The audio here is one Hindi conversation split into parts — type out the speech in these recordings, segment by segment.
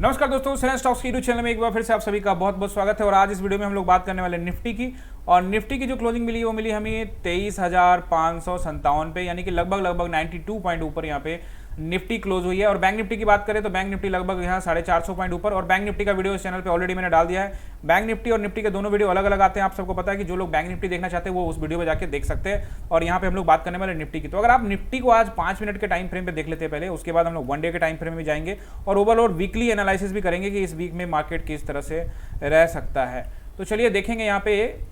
नमस्कार दोस्तों, सेलेन स्टॉक्स की यूट्यूब चैनल में एक बार फिर से आप सभी का बहुत बहुत स्वागत है। और आज इस वीडियो में हम लोग बात करने वाले निफ्टी की। और निफ्टी की जो क्लोजिंग मिली वो मिली हमें 23,557 पे, यानी कि लगभग 92 पॉइंट ऊपर यहाँ पे निफ्टी क्लोज हुई है। और बैंक निफ्टी की बात करें तो बैंक निफ्टी लगभग यहाँ 450 पॉइंट ऊपर। और बैंक निफ्टी का वीडियो इस चैनल पे ऑलरेडी मैंने डाल दिया है। बैंक निफ्टी और निफ्टी के दोनों वीडियो अलग अलग आते हैं, आप सबको पता है कि जो लोग बैंक निफ्टी देखना चाहते हैं वो उस वीडियो में जाके देख सकते हैं। और यहाँ पे हम लोग बात करने वाले निफ्टी की। तो अगर आप निफ्टी को आज 5 मिनट के टाइम फ्रेम पे देख लेते हैं पहले, उसके बाद हम लोग 1 डे के टाइम फ्रेम में जाएंगे और ओवरऑल वीकली एनालिसिस भी करेंगे कि इस वीक में मार्केट किस तरह से रह सकता है। तो चलिए देखेंगे यहाँ पे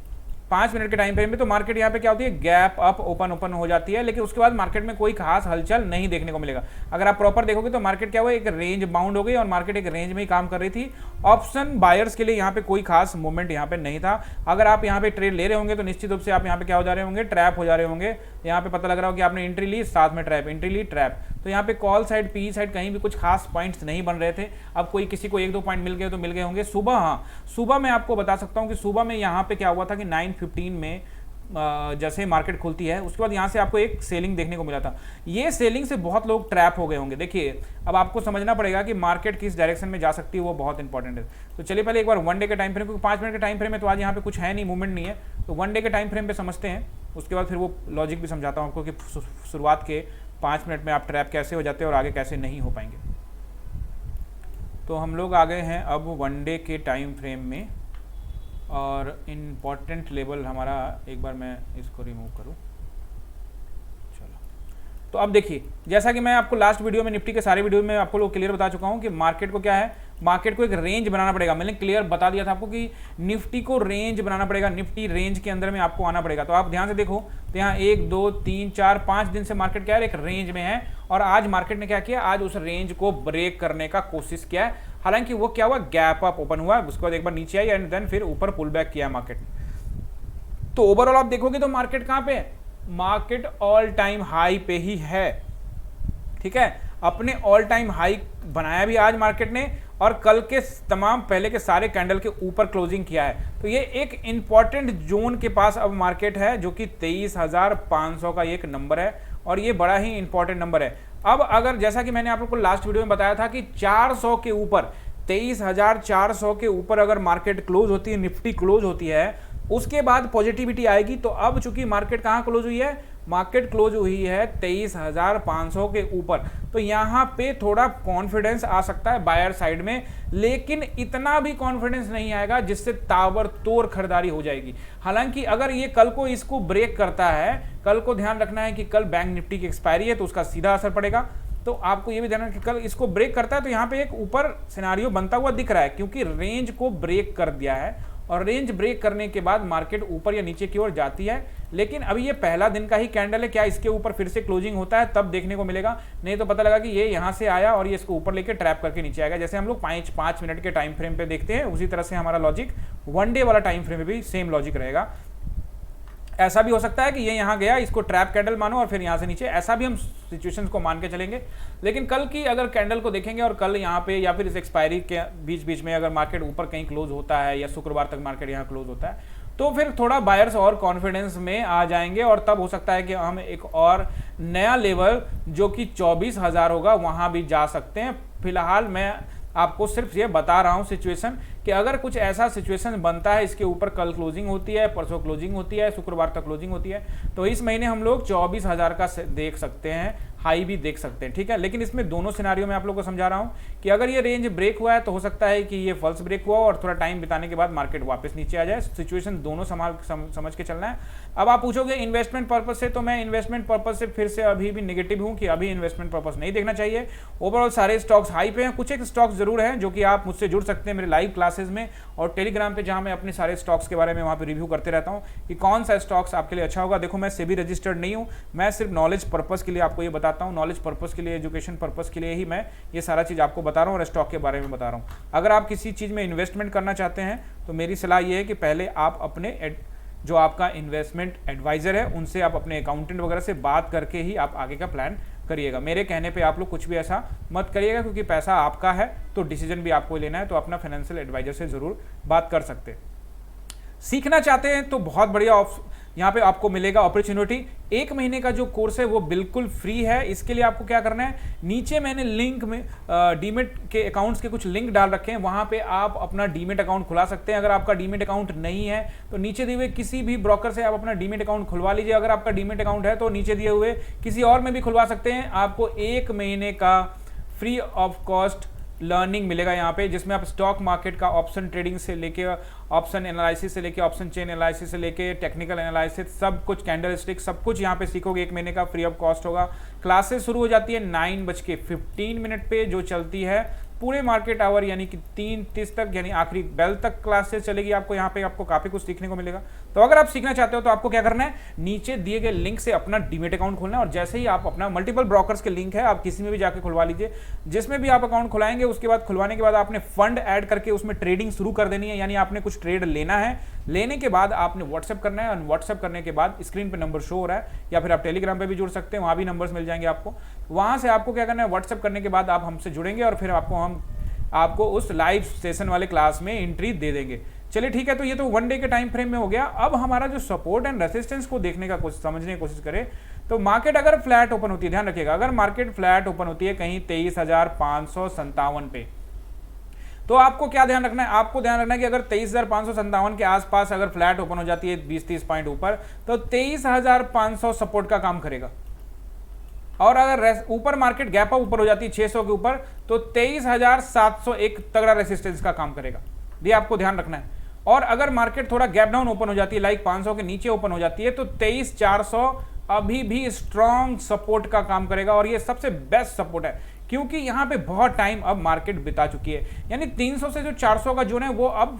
5 मिनट के टाइम फ्रेम में। तो मार्केट यहाँ पे क्या होती है, गैप अप ओपन हो जाती है, लेकिन उसके बाद मार्केट में कोई खास हलचल नहीं देखने को मिलेगा। अगर आप प्रॉपर देखोगे तो मार्केट क्या हुआ, एक रेंज बाउंड हो गई और मार्केट एक रेंज में ही काम कर रही थी। ऑप्शन बायर्स के लिए यहाँ पे कोई खास मूवमेंट यहाँ पे नहीं था। अगर आप यहाँ पे ट्रेड ले रहे होंगे तो निश्चित रूप से आप यहाँ पे क्या हो जा रहे होंगे, ट्रैप हो जा रहे होंगे। यहाँ पे पता लग रहा हो कि आपने एंट्री ली, साथ में ट्रैप, एंट्री ली, ट्रैप। तो यहाँ पे कॉल साइड, पी साइड कहीं भी कुछ खास पॉइंट्स नहीं बन रहे थे। अब कोई किसी को 1-2 पॉइंट मिल गए तो मिल गए होंगे सुबह। हाँ, सुबह मैं आपको बता सकता हूँ कि सुबह में यहाँ पे क्या हुआ था कि 9:15 में जैसे मार्केट खुलती है उसके बाद यहाँ से आपको एक सेलिंग देखने को मिला था। ये सेलिंग से बहुत लोग ट्रैप हो गए होंगे। देखिए, अब आपको समझना पड़ेगा कि मार्केट किस डायरेक्शन में जा सकती है, वो बहुत इंपॉर्टेंट है। तो चलिए पहले एक बार 1 डे के टाइम फ्रेम, क्योंकि 5 मिनट के टाइम फ्रेम में तो आज यहाँ पे कुछ है नहीं, मूवमेंट नहीं है। तो 1 डे के टाइम फ्रेम पे समझते हैं, उसके बाद फिर वो लॉजिक भी समझाता हूँ आपको कि शुरुआत के 5 मिनट में आप ट्रैप कैसे हो जाते हैं और आगे कैसे नहीं हो पाएंगे। तो हम लोग आ गए हैं अब 1 डे के टाइम फ्रेम में और इम्पॉर्टेंट लेवल हमारा, एक बार मैं इसको रिमूव करूं। चलो, तो अब देखिए, जैसा कि मैं आपको लास्ट वीडियो में, निफ्टी के सारे वीडियो में आपको लोग क्लियर बता चुका हूं कि मार्केट को क्या है, मार्केट को एक रेंज बनाना पड़ेगा। मैंने क्लियर बता दिया था आपको कि निफ्टी को रेंज बनाना पड़ेगा, निफ्टी रेंज के अंदर में आपको आना पड़ेगा। तो आप ध्यान से देखो, तो यहाँ 1, 2, 3, 4, 5 दिन से मार्केट क्या है, एक रेंज में है। और आज मार्केट ने क्या किया, आज उस रेंज को ब्रेक करने का कोशिश किया है। हालांकि वो क्या हुआ, गैप अप ओपन हुआ, उसके बाद एक बार नीचे आई एंड देन फिर ऊपर पुल बैक किया मार्केट ने। तो ओवरऑल आप देखोगे तो मार्केट कहां पे है, मार्केट ऑल टाइम हाई पे ही है। ठीक है, अपने ऑल टाइम हाई बनाया भी आज मार्केट ने और कल के तमाम पहले के सारे कैंडल के ऊपर क्लोजिंग किया है। तो ये एक इंपॉर्टेंट जोन के पास अब मार्केट है, जो कि 23,500 का एक नंबर है और ये बड़ा ही इंपॉर्टेंट नंबर है। अब अगर, जैसा कि मैंने आप लोग को लास्ट वीडियो में बताया था कि 400 के ऊपर, 23,400 के ऊपर अगर मार्केट क्लोज होती है, निफ्टी क्लोज होती है, उसके बाद पॉजिटिविटी आएगी। तो अब चूंकि मार्केट कहां क्लोज हुई है, मार्केट क्लोज हुई है 23,500 के ऊपर। तो यहां पे थोड़ा कॉन्फिडेंस आ सकता है बायर साइड में, लेकिन इतना भी कॉन्फिडेंस नहीं आएगा जिससे ताबड़तोड़ खरीदारी हो जाएगी। हालांकि अगर ये कल को इसको ब्रेक करता है, कल को ध्यान रखना है कि कल बैंक निफ्टी की एक्सपायरी है तो उसका सीधा असर पड़ेगा। तो आपको ये भी ध्यान रखना कि कल इसको ब्रेक करता है तो यहाँ पे एक ऊपर सिनारियो बनता हुआ दिख रहा है, क्योंकि रेंज को ब्रेक कर दिया है। और रेंज ब्रेक करने के बाद मार्केट ऊपर या नीचे की ओर जाती है। लेकिन अभी ये पहला दिन का ही कैंडल है, क्या इसके ऊपर फिर से क्लोजिंग होता है तब देखने को मिलेगा। नहीं तो पता लगा कि ये यहाँ से आया और ये इसको ऊपर लेके ट्रैप करके नीचे आएगा। जैसे हम लोग 5 मिनट के टाइम फ्रेम पे देखते हैं, उसी तरह से हमारा लॉजिक 1 डे वाला टाइम फ्रेम में भी सेम लॉजिक रहेगा। ऐसा भी हो सकता है कि ये यहाँ गया, इसको ट्रैप कैंडल मानो और फिर यहाँ से नीचे, ऐसा भी हम सिचुएशंस को मान के चलेंगे। लेकिन कल की अगर कैंडल को देखेंगे और कल यहाँ पे या फिर इस एक्सपायरी के बीच में अगर मार्केट ऊपर कहीं क्लोज होता है या शुक्रवार तक मार्केट यहाँ क्लोज होता है, तो फिर थोड़ा बायर्स और कॉन्फिडेंस में आ जाएंगे और तब हो सकता है कि हम एक और नया लेवल जो कि 24,000 होगा वहां भी जा सकते हैं। फिलहाल मैं आपको सिर्फ ये बता रहा हूं सिचुएशन, कि अगर कुछ ऐसा सिचुएशन बनता है, इसके ऊपर कल क्लोजिंग होती है, परसों क्लोजिंग होती है, शुक्रवार तक क्लोजिंग होती है, तो इस महीने हम लोग 24,000 का देख सकते हैं, हाई भी देख सकते हैं। ठीक है, लेकिन इसमें दोनों सिनारियो में आप लोगों को समझा रहा हूं कि अगर ये रेंज ब्रेक हुआ है तो हो सकता है कि ये फॉल्स ब्रेक हुआ और थोड़ा टाइम बिताने के बाद मार्केट वापस नीचे आ जाए। सिचुएशन दोनों समझ के चलना है। अब आप पूछोगे इन्वेस्टमेंट पर्पज से, तो मैं इन्वेस्टमेंट पर्पज से फिर से अभी भी नेगेटिव हूं कि अभी इन्वेस्टमेंट पर्पज नहीं देखना चाहिए। ओवरऑल सारे स्टॉक्स हाई पे हैं। कुछ एक स्टॉक्स जरूर हैं जो कि आप मुझसे जुड़ सकते हैं मेरे लाइव क्लासेस में और टेलीग्राम पे, जहां मैं अपने सारे स्टॉक्स के बारे में वहां पे रिव्यू करते रहता हूं कि कौन सा स्टॉक्स आपके लिए अच्छा होगा। देखो, मैं सेबी रजिस्टर्ड नहीं हूं, मैं सिर्फ नॉलेज पर्पस के लिए आपको ये बताता हूं, नॉलेज पर्पस के लिए, एजुकेशन पर्पस के लिए ही मैं ये सारा चीज आपको बता रहा हूं और स्टॉक के बारे में बता रहा हूं। अगर आप किसी चीज में इन्वेस्टमेंट करना चाहते हैं तो मेरी सलाह ये है कि पहले आप अपने जो आपका इन्वेस्टमेंट एडवाइजर है उनसे, आप अपने अकाउंटेंट वगैरह से बात करके ही आप आगे का प्लान करिएगा। मेरे कहने पे आप लोग कुछ भी ऐसा मत करिएगा, क्योंकि पैसा आपका है तो डिसीजन भी आपको लेना है। तो अपना फाइनेंशियल एडवाइजर से जरूर बात कर सकते हैं। सीखना चाहते हैं तो बहुत बढ़िया यहाँ पे आपको मिलेगा अपॉर्चुनिटी। 1 महीने का जो कोर्स है वो बिल्कुल फ्री है। इसके लिए आपको क्या करना है, नीचे मैंने लिंक में डीमेट के अकाउंट्स के कुछ लिंक डाल रखे हैं, वहां पे आप अपना डीमेट अकाउंट खुला सकते हैं। अगर आपका डीमेट अकाउंट नहीं है तो नीचे दिए हुए किसी भी ब्रोकर से आप अपना डीमेट अकाउंट खुलवा लीजिए। अगर आपका डीमेट अकाउंट है तो नीचे दिए हुए किसी और में भी खुलवा सकते हैं। आपको 1 महीने का फ्री ऑफ कॉस्ट लर्निंग मिलेगा यहाँ पे, जिसमें आप स्टॉक मार्केट का ऑप्शन ट्रेडिंग से लेके ऑप्शन एनालिसिस से लेके ऑप्शन चेन एनालिसिस से लेके टेक्निकल एनालिसिस, सब कुछ कैंडल स्टिक सब कुछ यहाँ पे सीखोगे। 1 महीने का फ्री ऑफ कॉस्ट होगा। क्लासेस शुरू हो जाती है 9:15 पे, जो चलती है पूरे मार्केट आवर यानी कि 3:30 तक, यानी आखिरी बेल तक क्लासेस चलेगी। आपको यहाँ पे आपको काफी कुछ सीखने को मिलेगा। तो अगर आप सीखना चाहते हो तो आपको क्या करना है, नीचे दिए गए लिंक से अपना डीमेट अकाउंट खोलना है, और जैसे ही आप अपना मल्टीपल ब्रोकर्स के लिंक है, आप किसी में भी जाकर खुलवा लीजिए। जिसमें भी आप अकाउंट खुलाएंगे उसके बाद खुलवाने के बाद आपने फंड ऐड करके उसमें ट्रेडिंग शुरू कर देनी है, यानी आपने कुछ ट्रेड लेना है। लेने के बाद आपने व्हाट्सएप करना है, और व्हाट्सएप करने के बाद स्क्रीन पे नंबर शो हो रहा है, या फिर आप टेलीग्राम पे भी जुड़ सकते हैं, वहां भी नंबर्स मिल जाएंगे आपको। वहां से आपको क्या करना है, व्हाट्सएप करने के बाद आप हमसे जुड़ेंगे और फिर आपको उस लाइव सेशन वाले क्लास में एंट्री दे देंगे। चलिए ठीक है, तो ये तो 1 डे के टाइम फ्रेम में हो गया। अब हमारा जो सपोर्ट एंड रेसिस्टेंस को देखने का समझने की कोशिश करें, तो मार्केट अगर फ्लैट ओपन होती है, ध्यान रखिएगा, अगर मार्केट फ्लैट ओपन होती है कहीं 23,557 पे, तो आपको क्या ध्यान रखना है, आपको ध्यान रखना है कि अगर 23,557 के आसपास अगर फ्लैट ओपन हो जाती है 20-30 पॉइंट ऊपर, तो 23,500 सपोर्ट का काम करेगा। और अगर ऊपर मार्केट गैप अप ऊपर हो जाती है 600 के ऊपर, तो 23,700 एक तगड़ा रेसिस्टेंस का काम करेगा। ये आपको ध्यान रखना है। और अगर मार्केट थोड़ा गैप डाउन ओपन हो जाती है, लाइक 500 के नीचे ओपन हो जाती है, तो 23,400 अभी भी स्ट्रॉन्ग सपोर्ट का काम करेगा, और ये सबसे बेस्ट सपोर्ट है, क्योंकि यहां पे बहुत टाइम अब मार्केट बिता चुकी है। यानी 300 से जो 400 का जोन है वो अब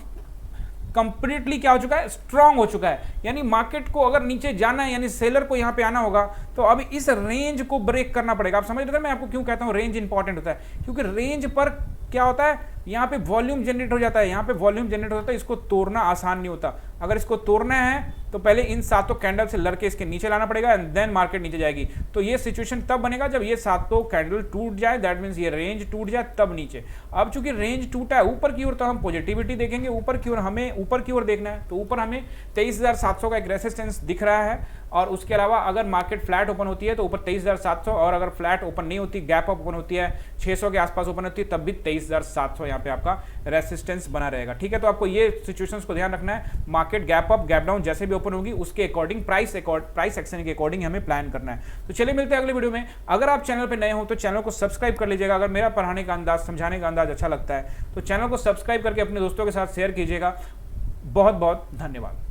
कंप्लीटली क्या हो चुका है, स्ट्रांग हो चुका है। यानी मार्केट को अगर नीचे जाना है, यानी सेलर को यहां पे आना होगा, तो अब इस रेंज को ब्रेक करना पड़ेगा। आप समझ रहे हैं मैं आपको क्यों कहता हूं रेंज इंपॉर्टेंट होता है, क्योंकि रेंज पर क्या होता है, यहां पे वॉल्यूम जनरेट हो जाता है, यहां पे वॉल्यूम जनरेट होता है, इसको तोड़ना आसान नहीं होता। अगर इसको तोड़ना है तो पहले इन 7 कैंडल से लड़के इसके नीचे लाना पड़ेगा, एंड देन मार्केट नीचे जाएगी। तो ये सिचुएशन तब बनेगा जब ये 7 कैंडल टूट जाए, दैट मींस ये रेंज टूट जाए, तब नीचे। अब चूंकि रेंज टूटा है ऊपर की ओर, तो हम पॉजिटिविटी देखेंगे ऊपर की ओर, हमें ऊपर की ओर देखना है। तो ऊपर हमें 23,700 का एक रेसिस्टेंस दिख रहा है, और उसके अलावा अगर मार्केट फ्लैट ओपन होती है तो ऊपर 23,700, और अगर फ्लैट ओपन नहीं होती, गैप अप ओपन होती है 600 के आसपास ओपन होती है, तब भी 23,700 यहाँ पे आपका रेसिस्टेंस बना रहेगा। ठीक है, तो आपको ये सिचुएशंस को ध्यान रखना है। Market gap up gap down जैसे भी ओपन होगी उसके अकॉर्डिंग प्राइस एक्शन के अकॉर्डिंग हमें प्लान करना है। तो चलिए मिलते हैं अगले वीडियो में। अगर आप चैनल पर नए हो तो चैनल को सब्सक्राइब कर लीजिएगा। अगर मेरा पढ़ाने का अंदाज, समझाने का अंदाज अच्छा लगता है तो चैनल को सब्सक्राइब करके अपने दोस्तों के साथ शेयर कीजिएगा। बहुत बहुत धन्यवाद।